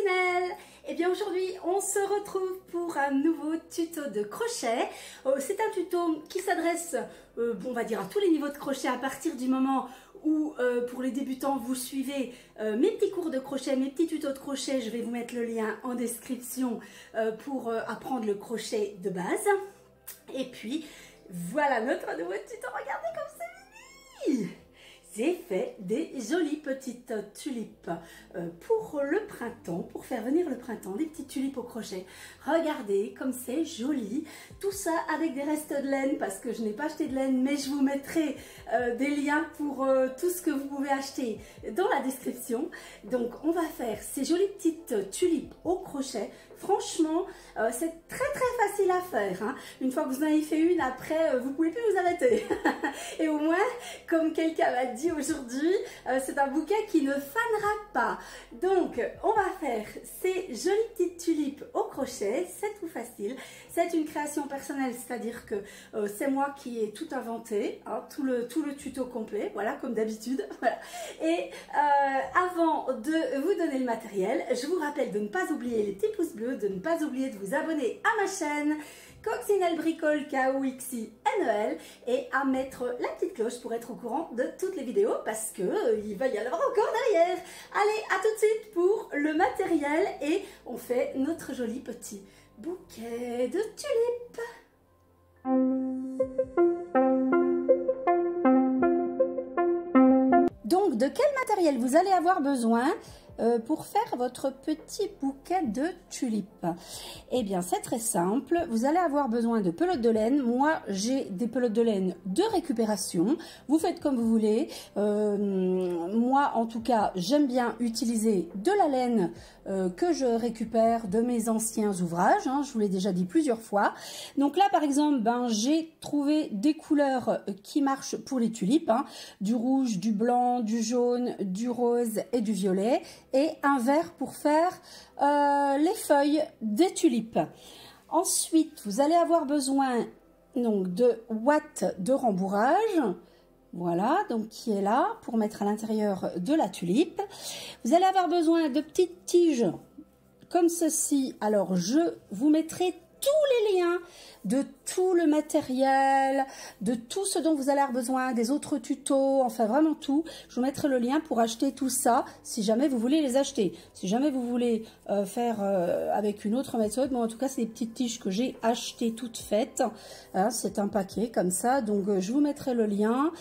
Coccinelle. Et bien aujourd'hui on se retrouve pour un nouveau tuto de crochet. C'est un tuto qui s'adresse on va dire à tous les niveaux de crochet à partir du moment où pour les débutants vous suivez mes petits cours de crochet, mes petits tutos de crochet. Je vais vous mettre le lien en description pour apprendre le crochet de base. Et puis voilà notre nouveau tuto, regardez comme c'est mimi. J'ai fait des jolies petites tulipes pour le printemps, pour faire venir le printemps, des petites tulipes au crochet. Regardez comme c'est joli, tout ça avec des restes de laine parce que je n'ai pas acheté de laine, mais je vous mettrai des liens pour tout ce que vous pouvez acheter dans la description. Donc on va faire ces jolies petites tulipes au crochet. Franchement, c'est très facile à faire, hein. Une fois que vous en avez fait une, après, vous ne pouvez plus vous arrêter. Et au moins, comme quelqu'un m'a dit aujourd'hui, c'est un bouquet qui ne fanera pas. Donc, on va faire ces jolies petites tulipes au crochet. C'est tout facile. C'est une création personnelle, c'est-à-dire que c'est moi qui ai tout inventé, hein, tout le tuto complet, voilà, comme d'habitude. Voilà. Et avant de vous donner le matériel, je vous rappelle de ne pas oublier les petits pouces bleus, de ne pas oublier de vous abonner à ma chaîne Coccinelle Bricole KOXINEL et à mettre la petite cloche pour être au courant de toutes les vidéos parce que il va y en avoir encore derrière. Allez, à tout de suite pour le matériel et on fait notre joli petit bouquet de tulipes. Donc, de quel matériel vous allez avoir besoin pour faire votre petit bouquet de tulipes? Eh bien, c'est très simple. Vous allez avoir besoin de pelotes de laine. Moi, j'ai des pelotes de laine de récupération. Vous faites comme vous voulez. Moi, en tout cas, j'aime bien utiliser de la laine que je récupère de mes anciens ouvrages. Hein, je vous l'ai déjà dit plusieurs fois. Donc là, par exemple, j'ai trouvé des couleurs qui marchent pour les tulipes. Hein, du rouge, du blanc, du jaune, du rose et du violet. Et un vert pour faire les feuilles des tulipes. Ensuite, vous allez avoir besoin donc de ouate de rembourrage. Voilà, donc qui est là pour mettre à l'intérieur de la tulipe. Vous allez avoir besoin de petites tiges comme ceci. Alors, je vous mettrai tous les liens de tout le matériel, de tout ce dont vous allez avoir besoin, des autres tutos, enfin vraiment tout. Je vous mettrai le lien pour acheter tout ça si jamais vous voulez les acheter. Si jamais vous voulez faire avec une autre méthode, bon en tout cas c'est des petites tiges que j'ai achetées toutes faites. Hein, c'est un paquet comme ça, donc je vous mettrai le lien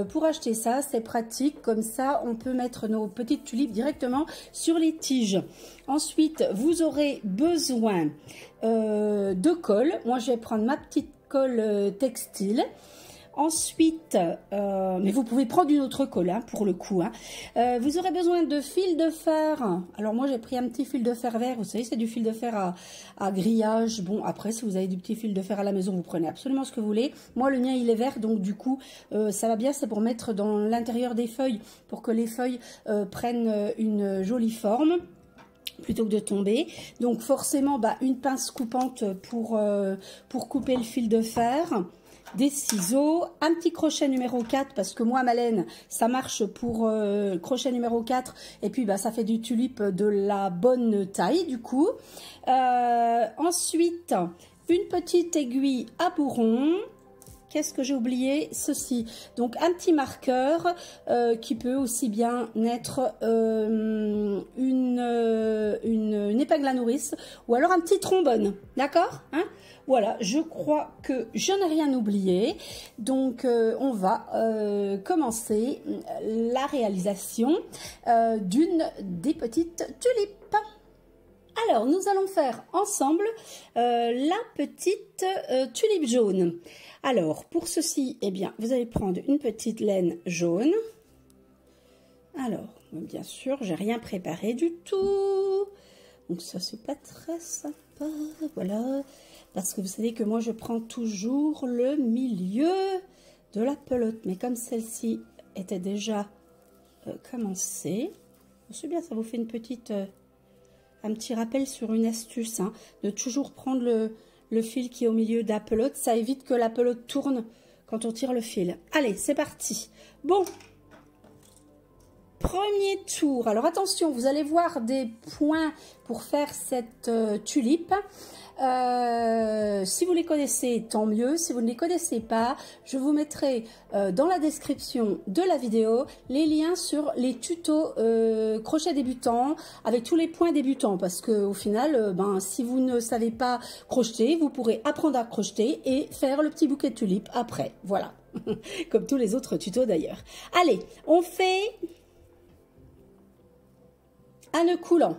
pour acheter ça. C'est pratique, comme ça on peut mettre nos petites tulipes directement sur les tiges. Ensuite, vous aurez besoin de colle. Moi, je vais prendre ma petite colle textile. Ensuite, mais vous pouvez prendre une autre colle hein, pour le coup. Hein. Vous aurez besoin de fil de fer. Alors moi, j'ai pris un petit fil de fer vert. Vous savez, c'est du fil de fer à grillage. Bon, après, si vous avez du petit fil de fer à la maison, vous prenez absolument ce que vous voulez. Moi, le mien, il est vert, donc du coup, ça va bien. C'est pour mettre dans l'intérieur des feuilles, pour que les feuilles prennent une jolie forme plutôt que de tomber. Donc forcément une pince coupante pour couper le fil de fer, des ciseaux, un petit crochet numéro 4 parce que moi ma laine ça marche pour crochet numéro 4 et puis ça fait du tulipe de la bonne taille du coup. Ensuite une petite aiguille à bourron. Qu'est-ce que j'ai oublié? Ceci. Donc, un petit marqueur qui peut aussi bien être une épingle à nourrice ou alors un petit trombone. D'accord, hein? Voilà, je crois que je n'ai rien oublié. Donc, on va commencer la réalisation d'une des petites tulipes. Alors, nous allons faire ensemble la petite tulipe jaune. Alors, pour ceci, eh bien, vous allez prendre une petite laine jaune. Alors, bien sûr, j'ai rien préparé du tout. Donc, ça, c'est pas très sympa. Voilà. Parce que vous savez que moi, je prends toujours le milieu de la pelote. Mais comme celle-ci était déjà commencée, c'est bien, ça vous fait une petite... un petit rappel sur une astuce, hein, de toujours prendre le fil qui est au milieu de la pelote. Ça évite que la pelote tourne quand on tire le fil. Allez, c'est parti. Bon, premier tour. Alors attention, vous allez voir des points pour faire cette tulipe. Si vous les connaissez, tant mieux. Si vous ne les connaissez pas, je vous mettrai dans la description de la vidéo les liens sur les tutos crochet débutant avec tous les points débutants, parce que au final, si vous ne savez pas crocheter, vous pourrez apprendre à crocheter et faire le petit bouquet de tulipes après. Voilà, comme tous les autres tutos d'ailleurs. Allez, on fait un nœud coulant.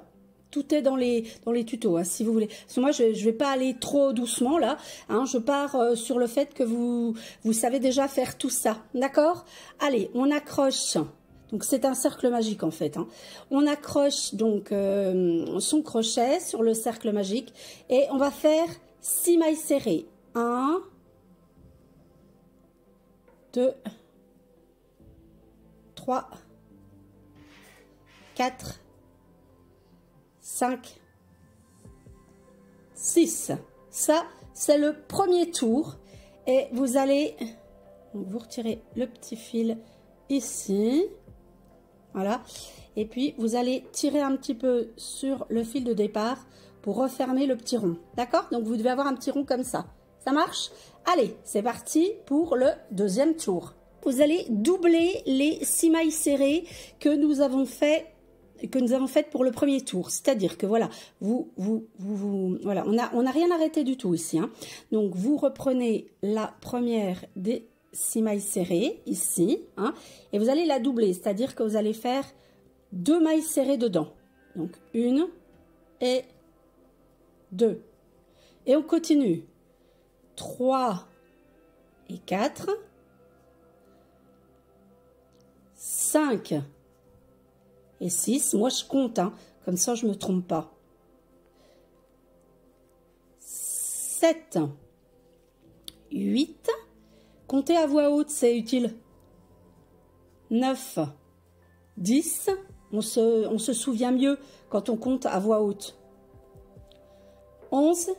Tout est dans les tutos, hein, si vous voulez. Parce que moi, je vais pas aller trop doucement, là. Hein, je pars sur le fait que vous savez déjà faire tout ça. D'accord? Allez, on accroche. Donc, c'est un cercle magique, en fait. Hein. On accroche, donc, son crochet sur le cercle magique. Et on va faire 6 mailles serrées. 1, 2, 3, 4, 5, 6. Ça, c'est le premier tour. Et vous allez, vous retirez le petit fil ici. Voilà. Et puis, vous allez tirer un petit peu sur le fil de départ pour refermer le petit rond. D'accord? Donc, vous devez avoir un petit rond comme ça. Ça marche? Allez, c'est parti pour le deuxième tour. Vous allez doubler les 6 mailles serrées que nous avons faites pour le premier tour. C'est-à-dire que voilà, voilà, on n'a rien arrêté du tout ici. Hein. Donc, vous reprenez la première des 6 mailles serrées ici, hein, et vous allez la doubler. C'est-à-dire que vous allez faire 2 mailles serrées dedans. Donc, 1 et 2. Et on continue. 3 et 4. 5 et 6, moi je compte, hein, comme ça je ne me trompe pas. 7, 8, comptez à voix haute, c'est utile. 9, 10, on se souvient mieux quand on compte à voix haute. 11,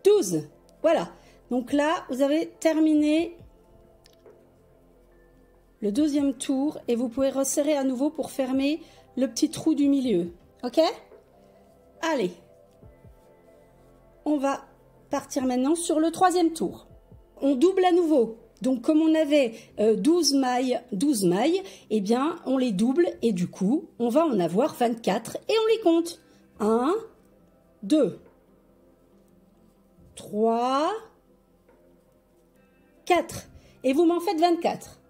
12, voilà. Donc là, vous avez terminé le deuxième tour et vous pouvez resserrer à nouveau pour fermer le petit trou du milieu. Ok? Allez, on va partir maintenant sur le troisième tour. On double à nouveau. Donc comme on avait 12 mailles, eh bien on les double et du coup on va en avoir 24 et on les compte. 1, 2, 3, 4 et vous m'en faites 24.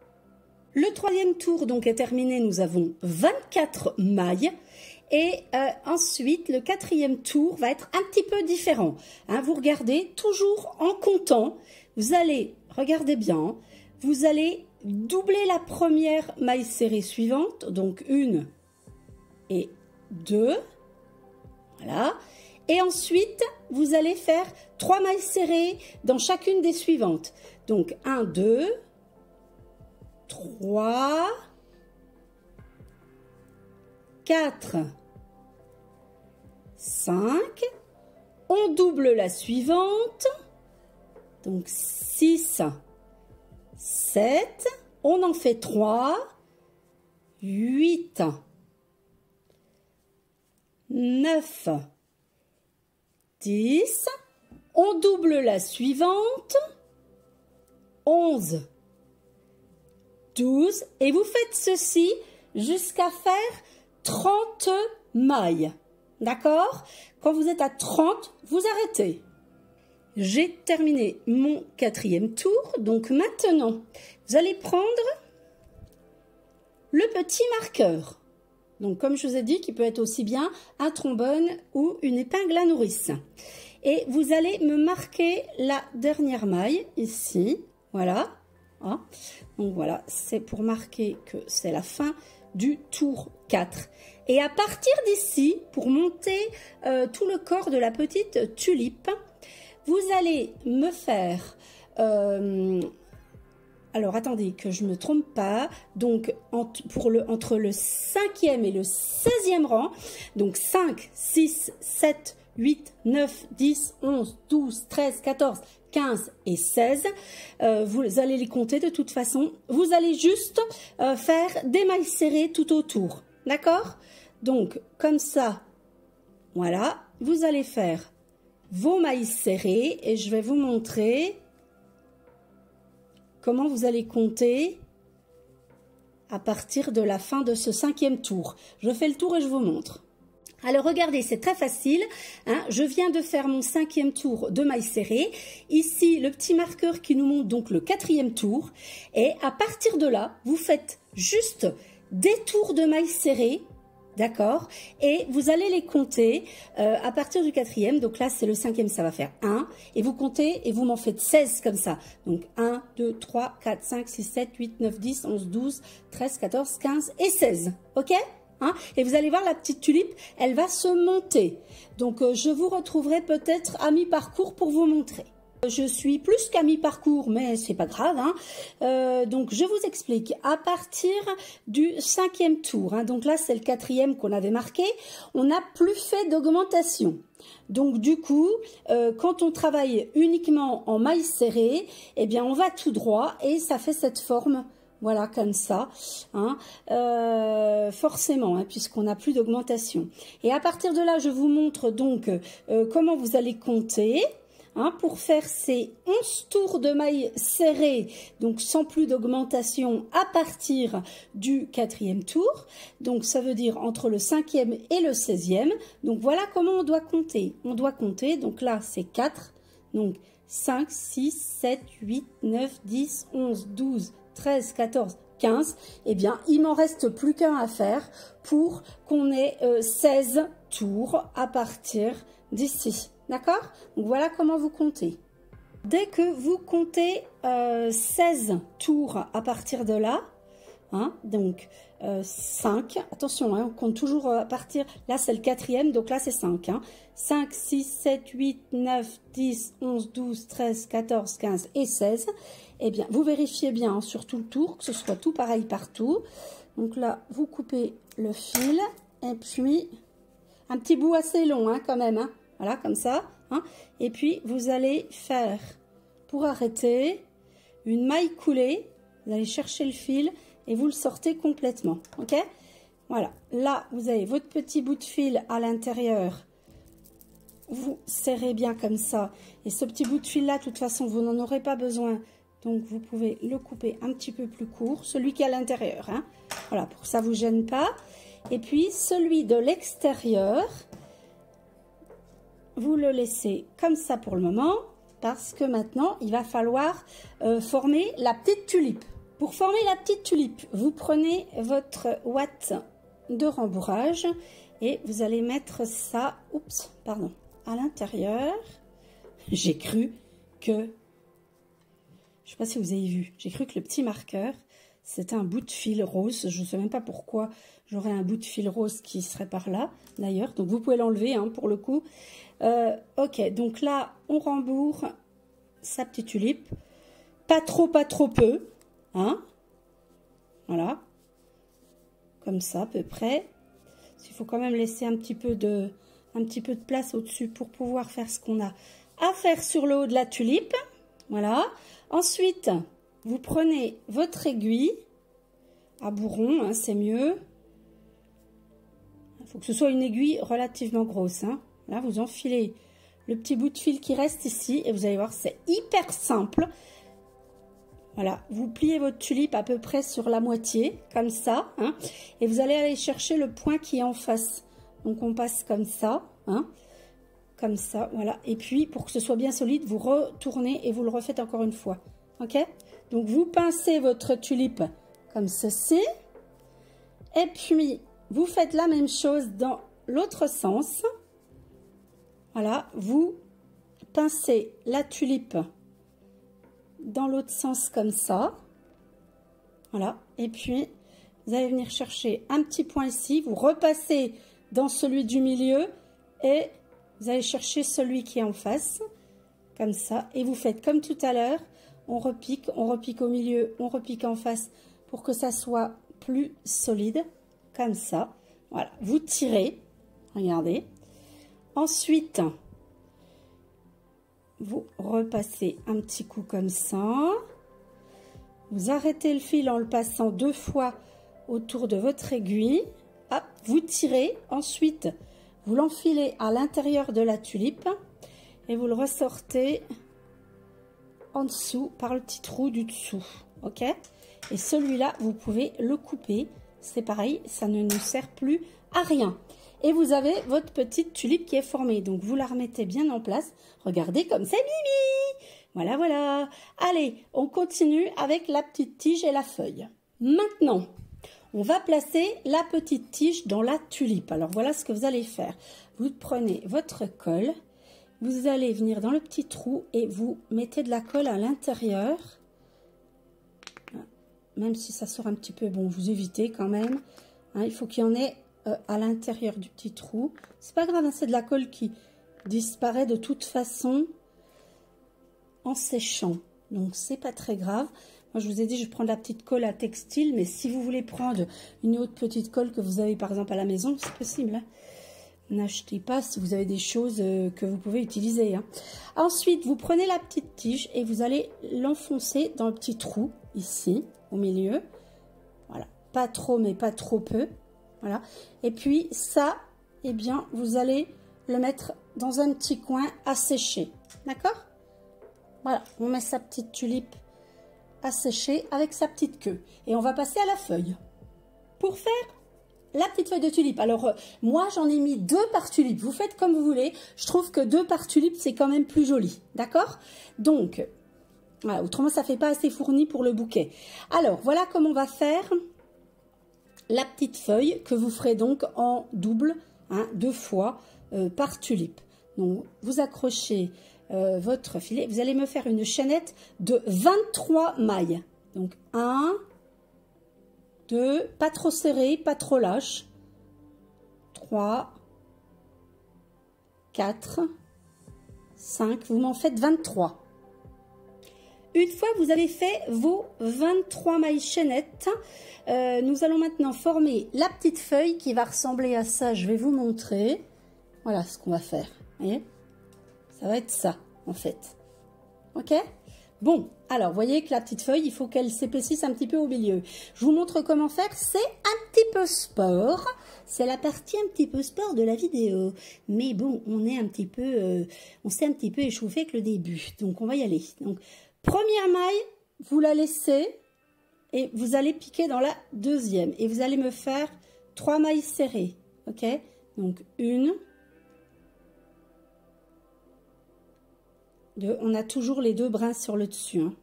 Le troisième tour donc est terminé, nous avons 24 mailles et ensuite le quatrième tour va être un petit peu différent. Hein, vous regardez toujours en comptant, vous allez, regardez bien, vous allez doubler la première maille serrée suivante, donc 1 et 2, voilà, et ensuite vous allez faire 3 mailles serrées dans chacune des suivantes, donc 1, 2, 3, 4, 5, on double la suivante, donc 6, 7, on en fait 3, 8, 9, 10, on double la suivante, 11, 12 et vous faites ceci jusqu'à faire 30 mailles. D'accord? Quand vous êtes à 30, vous arrêtez. J'ai terminé mon quatrième tour. Donc maintenant, vous allez prendre le petit marqueur. Donc comme je vous ai dit, qui peut être aussi bien un trombone ou une épingle à nourrice. Et vous allez me marquer la dernière maille ici. Voilà. Hein. Donc voilà, c'est pour marquer que c'est la fin du tour 4. Et à partir d'ici, pour monter tout le corps de la petite tulipe, vous allez me faire... alors attendez que je ne me trompe pas. Donc entre le 5e et le 16e rang, donc 5, 6, 7, 8, 9, 10, 11, 12, 13, 14, 15 et 16. Vous allez les compter de toute façon. Vous allez juste faire des mailles serrées tout autour. D'accord? Donc, comme ça, voilà. Vous allez faire vos mailles serrées et je vais vous montrer comment vous allez compter à partir de la fin de ce 5e tour. Je fais le tour et je vous montre. Alors regardez, c'est très facile, hein. Je viens de faire mon 5e tour de mailles serrées. Ici, le petit marqueur qui nous montre donc le 4e tour. Et à partir de là, vous faites juste des tours de mailles serrées. D'accord? Et vous allez les compter à partir du 4e. Donc là, c'est le 5e, ça va faire 1. Et vous comptez et vous m'en faites 16 comme ça. Donc 1, 2, 3, 4, 5, 6, 7, 8, 9, 10, 11, 12, 13, 14, 15 et 16. Ok? Hein? Et vous allez voir la petite tulipe, elle va se monter. Donc je vous retrouverai peut-être à mi-parcours pour vous montrer. Je suis plus qu'à mi-parcours, mais c'est pas grave. Hein. Donc je vous explique. À partir du 5e tour, hein, donc là c'est le 4e qu'on avait marqué, on n'a plus fait d'augmentation. Donc du coup, quand on travaille uniquement en mailles serrées, eh bien on va tout droit et ça fait cette forme. Voilà, comme ça, hein, forcément, hein, puisqu'on n'a plus d'augmentation. Et à partir de là, je vous montre donc comment vous allez compter. Hein, pour faire ces 11 tours de mailles serrées, donc sans plus d'augmentation à partir du 4e tour. Donc ça veut dire entre le 5e et le 16e. Donc voilà comment on doit compter. On doit compter, donc là c'est 4, donc 5, 6, 7, 8, 9, 10, 11, 12, 13, 14, 15. Eh bien, il m'en reste plus qu'un à faire pour qu'on ait 16 tours à partir d'ici. D'accord? Donc voilà comment vous comptez. Dès que vous comptez 16 tours à partir de là, hein, donc 5, attention, hein, on compte toujours à partir, là c'est le 4e, donc là c'est 5. Hein, 5, 6, 7, 8, 9, 10, 11, 12, 13, 14, 15 et 16. Eh bien, vous vérifiez bien hein, sur tout le tour, que ce soit tout pareil partout. Donc là, vous coupez le fil et puis un petit bout assez long hein, quand même. Hein. Voilà, comme ça. Hein. Et puis, vous allez faire, pour arrêter, une maille coulée. Vous allez chercher le fil et vous le sortez complètement. OK? Voilà. Là, vous avez votre petit bout de fil à l'intérieur. Vous serrez bien comme ça. Et ce petit bout de fil-là, de toute façon, vous n'en aurez pas besoin. Donc, vous pouvez le couper un petit peu plus court. Celui qui est à l'intérieur. Hein. Voilà, pour que ça ne vous gêne pas. Et puis, celui de l'extérieur... Vous le laissez comme ça pour le moment, parce que maintenant, il va falloir former la petite tulipe. Pour former la petite tulipe, vous prenez votre ouate de rembourrage et vous allez mettre ça, oups, pardon, à l'intérieur. J'ai cru que, je ne sais pas si vous avez vu, j'ai cru que le petit marqueur, c'était un bout de fil rose. Je ne sais même pas pourquoi j'aurais un bout de fil rose qui serait par là, d'ailleurs. Donc, vous pouvez l'enlever, hein, pour le coup. Ok, donc là, on rembourre sa petite tulipe. Pas trop peu. Hein. Voilà. Comme ça, à peu près. Il faut quand même laisser un petit peu de place au-dessus pour pouvoir faire ce qu'on a à faire sur le haut de la tulipe. Voilà. Ensuite, vous prenez votre aiguille à bourron, hein, c'est mieux. Il faut que ce soit une aiguille relativement grosse. Hein. Là, vous enfilez le petit bout de fil qui reste ici et vous allez voir, c'est hyper simple. Voilà, vous pliez votre tulipe à peu près sur la moitié, comme ça. Hein, et vous allez aller chercher le point qui est en face. Donc, on passe comme ça. Hein, comme ça, voilà. Et puis, pour que ce soit bien solide, vous retournez et vous le refaites encore une fois. OK? Donc, vous pincez votre tulipe comme ceci. Et puis, vous faites la même chose dans l'autre sens. Voilà, vous pincez la tulipe dans l'autre sens comme ça. Voilà, et puis vous allez venir chercher un petit point ici. Vous repassez dans celui du milieu et vous allez chercher celui qui est en face. Comme ça, et vous faites comme tout à l'heure. On repique au milieu, on repique en face pour que ça soit plus solide. Comme ça, voilà, vous tirez, regardez. Ensuite, vous repassez un petit coup comme ça. Vous arrêtez le fil en le passant 2 fois autour de votre aiguille. Hop, vous tirez. Ensuite, vous l'enfilez à l'intérieur de la tulipe et vous le ressortez en dessous par le petit trou du dessous. Ok? Et celui-là, vous pouvez le couper. C'est pareil, ça ne nous sert plus à rien. Et vous avez votre petite tulipe qui est formée. Donc, vous la remettez bien en place. Regardez comme c'est mimi. Voilà, voilà. Allez, on continue avec la petite tige et la feuille. Maintenant, on va placer la petite tige dans la tulipe. Alors, voilà ce que vous allez faire. Vous prenez votre colle. Vous allez venir dans le petit trou et vous mettez de la colle à l'intérieur. Même si ça sort un petit peu, bon, vous évitez quand même. Hein, il faut qu'il y en ait à l'intérieur du petit trou. C'est pas grave, hein, c'est de la colle qui disparaît de toute façon en séchant. Donc, c'est pas très grave. Moi, je vous ai dit, je prends de la petite colle à textile. Mais si vous voulez prendre une autre petite colle que vous avez, par exemple, à la maison, c'est possible. Hein. N'achetez pas si vous avez des choses que vous pouvez utiliser. Hein. Ensuite, vous prenez la petite tige et vous allez l'enfoncer dans le petit trou, ici, au milieu. Voilà. Pas trop, mais pas trop peu. Voilà. Et puis, ça, eh bien, vous allez le mettre dans un petit coin à sécher. D'accord? Voilà. On met sa petite tulipe à sécher avec sa petite queue. Et on va passer à la feuille. Pour faire la petite feuille de tulipe. Alors, moi, j'en ai mis 2 par tulipe. Vous faites comme vous voulez. Je trouve que 2 par tulipe, c'est quand même plus joli. D'accord? Donc, voilà. Autrement, ça ne fait pas assez fourni pour le bouquet. Alors, voilà comment on va faire la petite feuille que vous ferez donc en double, hein, 2 fois par tulipe. Donc, vous accrochez votre filet. Vous allez me faire une chaînette de 23 mailles. Donc, 1, 2, pas trop serré, pas trop lâche. 3, 4, 5, vous m'en faites 23. Une fois que vous avez fait vos 23 mailles chaînettes, nous allons maintenant former la petite feuille qui va ressembler à ça. Je vais vous montrer. Voilà ce qu'on va faire. Vous voyez? Ça va être ça, en fait. Ok? Bon, alors, vous voyez que la petite feuille, il faut qu'elle s'épaississe un petit peu au milieu. Je vous montre comment faire. C'est un petit peu sport. C'est la partie un petit peu sport de la vidéo. Mais bon, on est un petit peu, on s'est un petit peu échauffé avec le début. Donc, on va y aller. Donc, première maille, vous la laissez et vous allez piquer dans la deuxième. Et vous allez me faire 3 mailles serrées. Ok? Donc, 1, 2, on a toujours les 2 brins sur le dessus. Hein.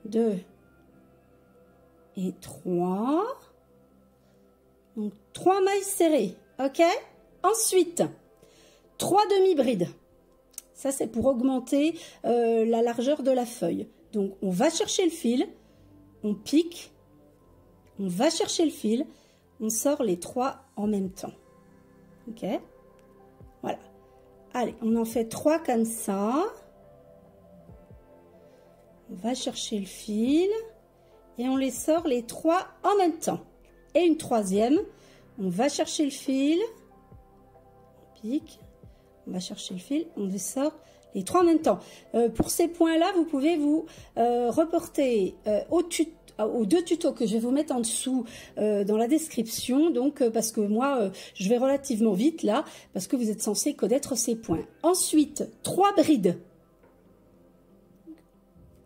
2 et 3. Donc, 3 mailles serrées. Ok? Ensuite, 3 demi-brides. Ça, c'est pour augmenter la largeur de la feuille. Donc, on va chercher le fil. On pique. On va chercher le fil. On sort les 3 en même temps. Ok? Voilà. Allez, on en fait 3 comme ça. On va chercher le fil. Et on les sort les 3 en même temps. Et une troisième. On va chercher le fil. On pique. On va chercher le fil. On les sort les 3 en même temps. Pour ces points-là, vous pouvez vous reporter aux 2 tutos que je vais vous mettre en dessous dans la description, donc parce que moi je vais relativement vite là, parce que vous êtes censé connaître ces points. Ensuite, 3 brides.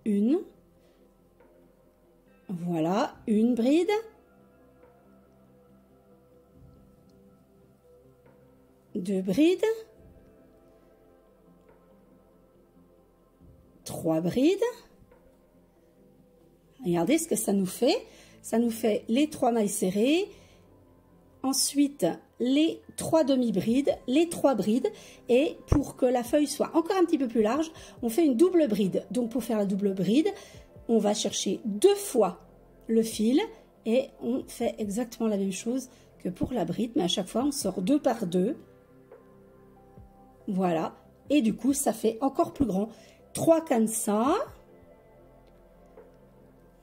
1, voilà, 1 bride, 2 brides, 3 brides. Regardez ce que ça nous fait. Ça nous fait les 3 mailles serrées. Ensuite, les 3 demi-brides, les 3 brides. Et pour que la feuille soit encore un petit peu plus large, on fait une double bride. Donc, pour faire la double bride, on va chercher 2 fois le fil. Et on fait exactement la même chose que pour la bride. Mais à chaque fois, on sort 2 par 2. Voilà. Et du coup, ça fait encore plus grand. 3 comme ça.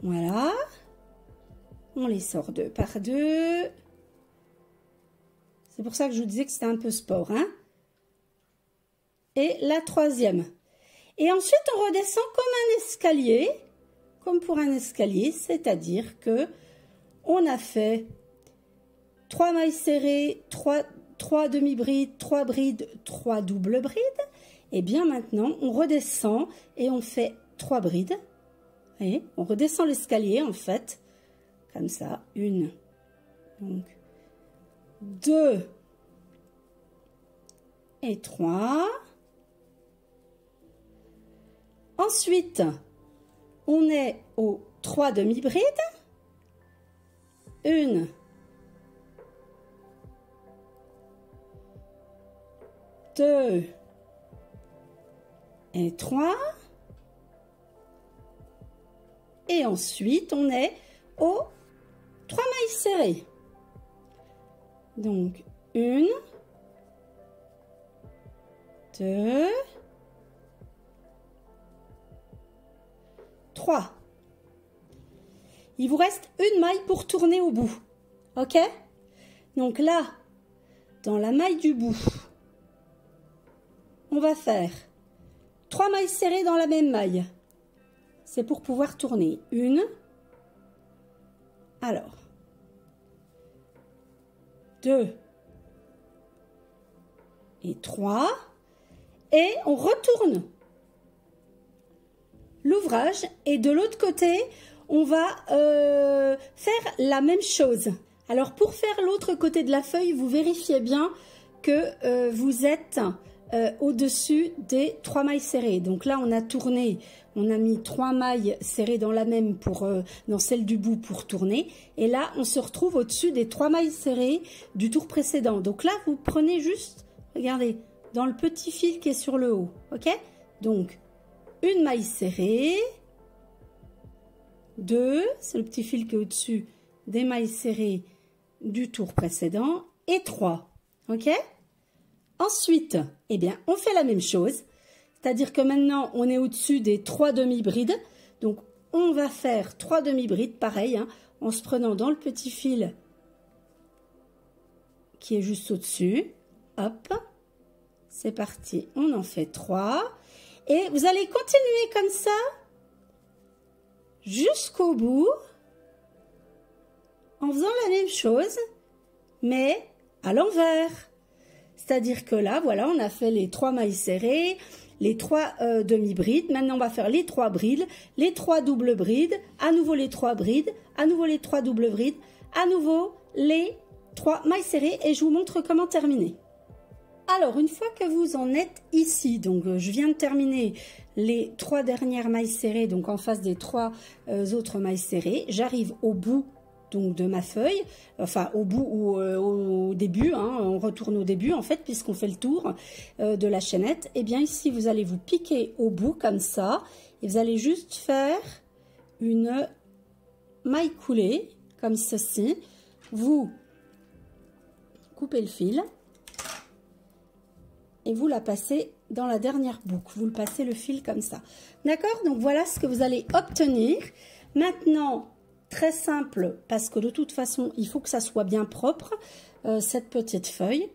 Voilà, on les sort 2 par 2. C'est pour ça que je vous disais que c'était un peu sport. Hein? Et la troisième. Et ensuite, on redescend comme un escalier, comme pour un escalier, c'est-à-dire que on a fait 3 mailles serrées, 3 demi-brides, 3 brides, 3 doubles brides. Et bien maintenant, on redescend et on fait 3 brides. Et on redescend l'escalier en fait, comme ça, 1, donc 2 et 3. Ensuite, on est aux 3 demi-brides. 1, 2 et 3. Et ensuite, on est aux 3 mailles serrées. Donc, 1, 2, 3. Il vous reste une maille pour tourner au bout. OK? Donc là, dans la maille du bout, on va faire 3 mailles serrées dans la même maille. C'est pour pouvoir tourner. 1. Alors. 2. Et 3. Et on retourne l'ouvrage. Et de l'autre côté, on va faire la même chose. Alors, pour faire l'autre côté de la feuille, vous vérifiez bien que vous êtes au-dessus des 3 mailles serrées. Donc là, on a tourné, on a mis 3 mailles serrées dans la même dans celle du bout pour tourner. Et là, on se retrouve au-dessus des 3 mailles serrées du tour précédent. Donc là, vous prenez juste, regardez, dans le petit fil qui est sur le haut. OK? Donc, une maille serrée, 2, c'est le petit fil qui est au-dessus des mailles serrées du tour précédent, et 3. OK? Ensuite, eh bien, on fait la même chose, c'est-à-dire que maintenant, on est au-dessus des 3 demi-brides. Donc, on va faire 3 demi-brides, pareil, hein, en se prenant dans le petit fil qui est juste au-dessus. Hop, c'est parti, on en fait 3. Et vous allez continuer comme ça jusqu'au bout, en faisant la même chose, mais à l'envers. C'est-à-dire que là, voilà, on a fait les 3 mailles serrées, les 3 demi-brides. Maintenant, on va faire les 3 brides, les 3 doubles brides, à nouveau les 3 brides, à nouveau les 3 doubles brides, à nouveau les 3 mailles serrées. Et je vous montre comment terminer. Alors, une fois que vous en êtes ici, donc je viens de terminer les 3 dernières mailles serrées, donc en face des 3 autres mailles serrées, j'arrive au bout donc de ma feuille, enfin au bout ou au début, hein, on retourne au début en fait puisqu'on fait le tour de la chaînette. Et bien ici vous allez vous piquer au bout comme ça et vous allez juste faire une maille coulée comme ceci. Vous coupez le fil et vous la passez dans la dernière boucle. Vous le passez le fil comme ça. D'accord? Donc voilà ce que vous allez obtenir. Maintenant, très simple, parce que de toute façon, il faut que ça soit bien propre, cette petite feuille.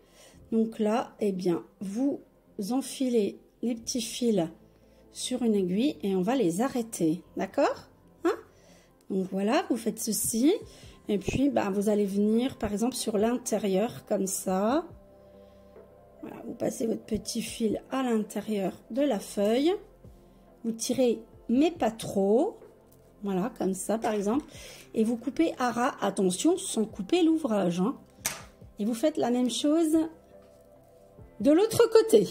Donc là, eh bien, vous enfilez les petits fils sur une aiguille et on va les arrêter. D'accord? Hein? Donc voilà, vous faites ceci. Et puis, bah, vous allez venir, par exemple, sur l'intérieur, comme ça. Voilà, vous passez votre petit fil à l'intérieur de la feuille. Vous tirez, mais pas trop. Voilà, comme ça, par exemple. Et vous coupez à ras. Attention, sans couper l'ouvrage. Hein. Et vous faites la même chose de l'autre côté.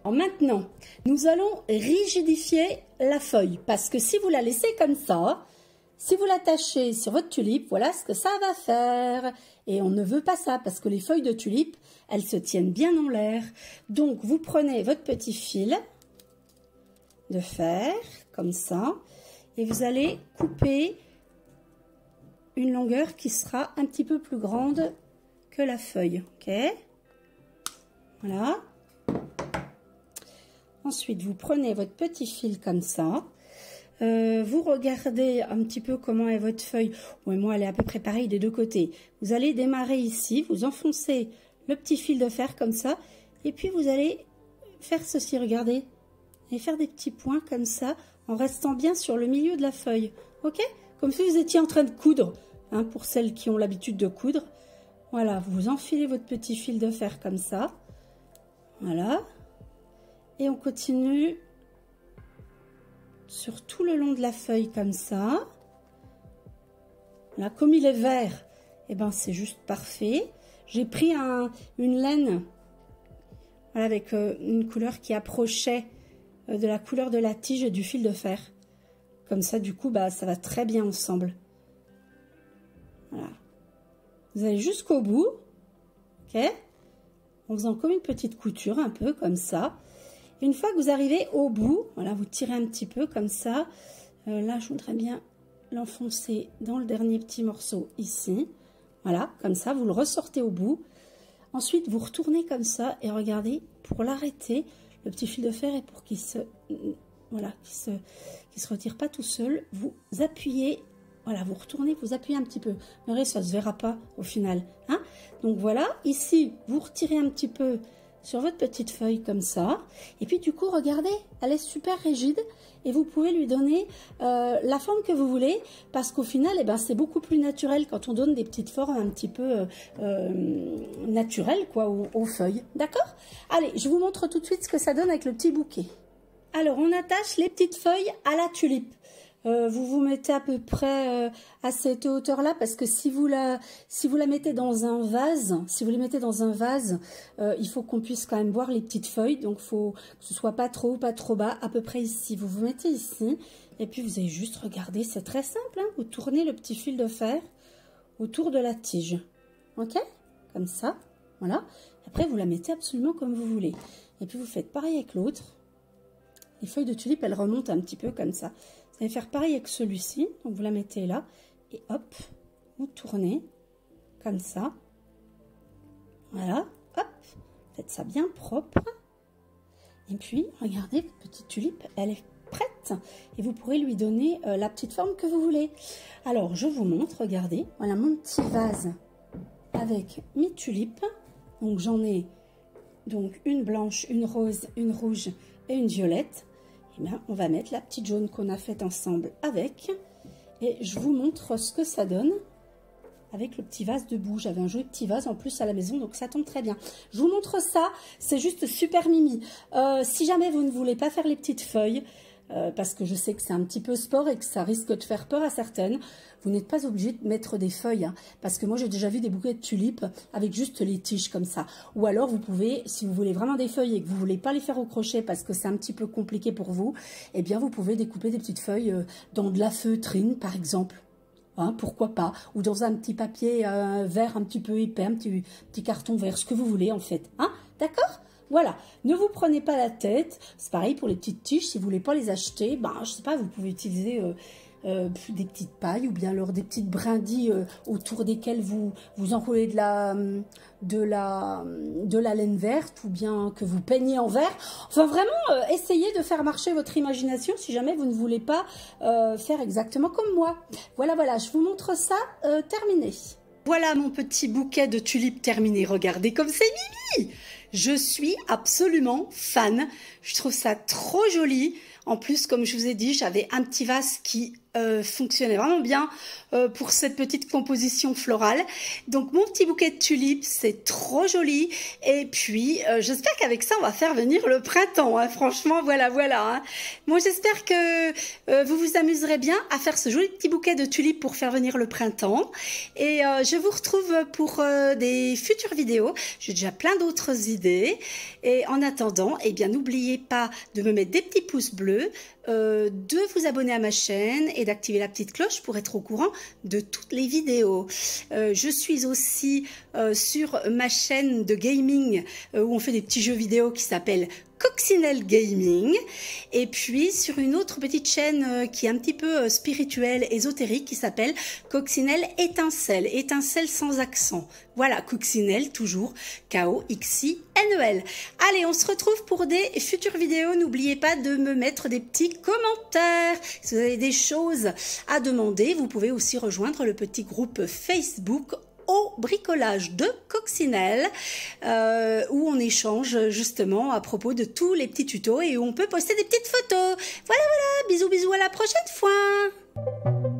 Alors maintenant, nous allons rigidifier la feuille. Parce que si vous la laissez comme ça, si vous l'attachez sur votre tulipe, voilà ce que ça va faire. Et on ne veut pas ça, parce que les feuilles de tulipe, elles se tiennent bien en l'air. Donc, vous prenez votre petit fil de fer, comme ça. Et vous allez couper une longueur qui sera un petit peu plus grande que la feuille. Ok? Voilà. Ensuite, vous prenez votre petit fil comme ça. Vous regardez un petit peu comment est votre feuille. Oui, moi, elle est à peu près pareille des deux côtés. Vous allez démarrer ici. Vous enfoncez le petit fil de fer comme ça. Et puis, vous allez faire ceci. Regardez. et faire des petits points comme ça, en restant bien sur le milieu de la feuille. Ok? Comme si vous étiez en train de coudre, hein, pour celles qui ont l'habitude de coudre. Voilà, vous enfilez votre petit fil de fer comme ça. Voilà. Et on continue sur tout le long de la feuille comme ça. Là, comme il est vert, et ben c'est juste parfait. J'ai pris une laine, voilà, avec une couleur qui approchait de la couleur de la tige et du fil de fer. Comme ça, du coup, bah, ça va très bien ensemble. Voilà. Vous allez jusqu'au bout, ok, en faisant comme une petite couture, un peu comme ça. Une fois que vous arrivez au bout, voilà, vous tirez un petit peu comme ça. Là, je voudrais bien l'enfoncer dans le dernier petit morceau ici. Voilà, comme ça, vous le ressortez au bout. Ensuite, vous retournez comme ça et regardez, pour l'arrêter, le petit fil de fer est pour qu'il se, voilà, qu'il se retire pas tout seul. Vous appuyez. Voilà, vous retournez, vous appuyez un petit peu. Mais ça ne se verra pas au final. Hein? Donc voilà, ici, vous retirez un petit peu sur votre petite feuille comme ça. Et puis du coup, regardez, elle est super rigide. Et vous pouvez lui donner la forme que vous voulez. Parce qu'au final, eh ben, c'est beaucoup plus naturel quand on donne des petites formes un petit peu naturelles quoi, aux feuilles. D'accord? Allez, je vous montre tout de suite ce que ça donne avec le petit bouquet. Alors, on attache les petites feuilles à la tulipe. Vous vous mettez à peu près à cette hauteur-là parce que si vous la mettez dans un vase, si vous les mettez dans un vase, il faut qu'on puisse quand même voir les petites feuilles. Donc, il faut que ce soit pas trop haut, pas trop bas, à peu près ici. Vous vous mettez ici et puis vous allez juste regarder. C'est très simple, hein, vous tournez le petit fil de fer autour de la tige. Ok? Comme ça. Voilà. Après, vous la mettez absolument comme vous voulez. Et puis, vous faites pareil avec l'autre. Les feuilles de tulipe, elles remontent un petit peu comme ça. Vous allez faire pareil avec celui-ci. Donc, vous la mettez là. Et hop, vous tournez comme ça. Voilà. Hop. Faites ça bien propre. Et puis, regardez, votre petite tulipe, elle est prête. Et vous pourrez lui donner la petite forme que vous voulez. Alors, je vous montre. Regardez. Voilà mon petit vase avec mes tulipes. Donc, j'en ai donc une blanche, une rose, une rouge et une violette. Et bien, on va mettre la petite jaune qu'on a faite ensemble avec. Et je vous montre ce que ça donne avec le petit vase debout. J'avais un joli petit vase en plus à la maison, donc ça tombe très bien. Je vous montre ça, c'est juste super mimi. Si jamais vous ne voulez pas faire les petites feuilles, parce que je sais que c'est un petit peu sport et que ça risque de faire peur à certaines, vous n'êtes pas obligé de mettre des feuilles, hein, parce que moi j'ai déjà vu des bouquets de tulipes avec juste les tiges comme ça. Ou alors vous pouvez, si vous voulez vraiment des feuilles et que vous voulez pas les faire au crochet parce que c'est un petit peu compliqué pour vous, eh bien vous pouvez découper des petites feuilles dans de la feutrine par exemple. Hein, pourquoi pas, ou dans un petit papier vert un petit peu épais, un petit carton vert, ce que vous voulez en fait. Hein, d'accord? Voilà, ne vous prenez pas la tête. C'est pareil pour les petites tiges, si vous voulez pas les acheter, ben, je sais pas, vous pouvez utiliser des petites pailles ou bien alors des petites brindilles autour desquelles vous enroulez de la laine verte ou bien que vous peignez en vert. Enfin vraiment, essayez de faire marcher votre imagination si jamais vous ne voulez pas faire exactement comme moi. Voilà, voilà, je vous montre ça terminé. Voilà mon petit bouquet de tulipes terminé. Regardez comme c'est mimi! Je suis absolument fan. Je trouve ça trop joli. En plus, comme je vous ai dit, j'avais un petit vase qui fonctionnait vraiment bien pour cette petite composition florale. Donc, mon petit bouquet de tulipes, c'est trop joli. Et puis, j'espère qu'avec ça, on va faire venir le printemps. Hein. Franchement, voilà, voilà. Hein. Moi, j'espère que vous vous amuserez bien à faire ce joli petit bouquet de tulipes pour faire venir le printemps. Et je vous retrouve pour des futures vidéos. J'ai déjà plein d'autres idées. Et en attendant, eh bien, n'oubliez pas de me mettre des petits pouces bleus, de vous abonner à ma chaîne et d'activer la petite cloche pour être au courant de toutes les vidéos. Je suis aussi sur ma chaîne de gaming où on fait des petits jeux vidéo qui s'appellent Coccinelle Gaming, et puis sur une autre petite chaîne qui est un petit peu spirituelle, ésotérique, qui s'appelle Coccinelle Étincelle, étincelle sans accent. Voilà, Coccinelle, toujours K-O-X-I-N-E-L. Allez, on se retrouve pour des futures vidéos. N'oubliez pas de me mettre des petits commentaires. Si vous avez des choses à demander, vous pouvez aussi rejoindre le petit groupe Facebook au bricolage de Coccinelle où on échange justement à propos de tous les petits tutos et où on peut poster des petites photos. Voilà, bisous à la prochaine fois.